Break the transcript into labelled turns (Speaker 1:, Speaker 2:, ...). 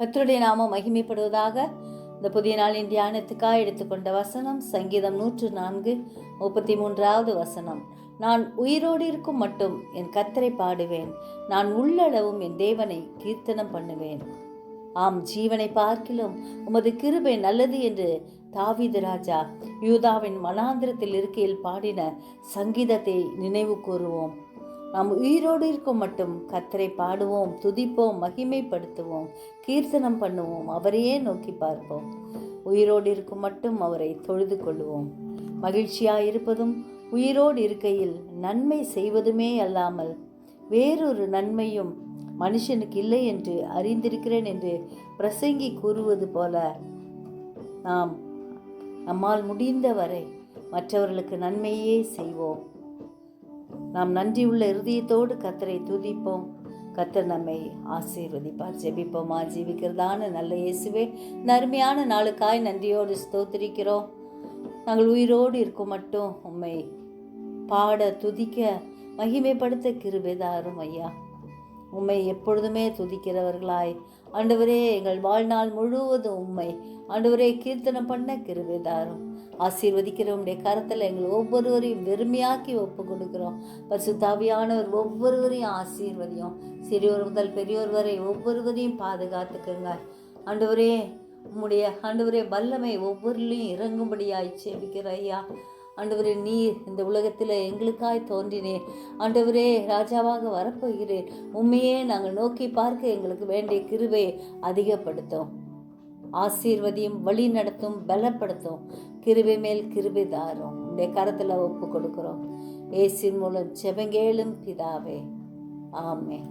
Speaker 1: கர்த்தருடைய நாமம் மகிமைப்படுவதாக. இந்த புதிய நாளின் தியானத்துக்காக எடுத்துக்கொண்ட வசனம் சங்கீதம் 104:33 வசனம். நான் உயிரோடு இருக்கும் மட்டும் என் கர்த்தரை பாடுவேன், நான் உள்ளளவும் என் தேவனை கீர்த்தனம் பண்ணுவேன். ஆம், ஜீவனை பார்க்கிலும் உமது கிருபை நல்லது என்று தாவீது ராஜா யூதாவின் வனாந்திரத்தில் இருக்கையில் பாடின சங்கீதத்தை நினைவு கூறுவோம். நாம் உயிரோடு இருக்கும் மட்டும் கர்த்தரை பாடுவோம், துதிப்போம், மகிமைப்படுத்துவோம், கீர்த்தனம் பண்ணுவோம், அவரையே நோக்கி பார்ப்போம். உயிரோடு இருக்கும் மட்டும் அவரை தொழுது கொள்வோம். மகிழ்ச்சியாயிருப்பதும் உயிரோடு இருக்கையில் நன்மை செய்வதுமே அல்லாமல் வேறொரு நன்மையும் மனுஷனுக்கு இல்லை என்று அறிந்திருக்கிறேன் என்று பிரசங்கி கூறுவது போல நம்மால் முடிந்தவரை மற்றவர்களுக்கு நன்மையே செய்வோம். நாம் நன்றியுள்ள இருதயத்தோடு கர்த்தரை துதிப்போம். கர்த்தர் நம்மை ஆசீர்வதிப்பார். ஜெபிப்போமா? ஜீவிக்கிறதான நல்ல இயேசுவே, இந்த அருமையான நாளுக்காய் நன்றியோடு ஸ்தோத்திரிக்கிறோம். நாங்கள் உயிரோடு இருக்கும் மட்டும் உம்மை பாட, துதிக்க, மகிமைப்படுத்த கிருபை தாரும் ஐயா. உம்மை எப்பொழுதுமே துதிக்கிறவர்களாய் ஆண்டவரே, எங்கள் வாழ்நாள் முழுவதும் உம்மை ஆண்டவரே கீர்த்தனம் பண்ண கிருபை தாரும். ஆசீர்வதிக்கிற உம்முடைய கரத்தில் எங்கள் ஒவ்வொருவரையும் வெறுமையாக்கி ஒப்பு கொடுக்கிறோம். பரிசுத்த ஆவியானவர் ஒவ்வொருவரையும் ஆசீர்வதியும். சிறியோர் முதல் பெரியோர் வரை ஒவ்வொருவரையும் பாதுகாத்துக்குங்க ஆண்டவரே. உம்முடைய ஆண்டவரே வல்லமை ஒவ்வொருலையும் இறங்கும்படியாய் ஜெபிக்கிற ஐயா. ஆண்டவரே, நீர் இந்த உலகத்தில் எங்களுக்காய் தோன்றினேன் ஆண்டவரே, ராஜாவாக வரப்போகிறேன். உண்மையே நாங்கள் நோக்கி பார்க்க எங்களுக்கு வேண்டிய கிருபையை அதிகப்படுத்தும், ஆசீர்வதியும், வழி நடத்தும், பலப்படுத்தும். கிருபை மேல் கிருபை தாரும். உடைய கரத்தில் ஒப்பு கொடுக்கிறோம். இயேசுவின் மூலம் ஜெபங்கேளும் பிதாவே, ஆமென்.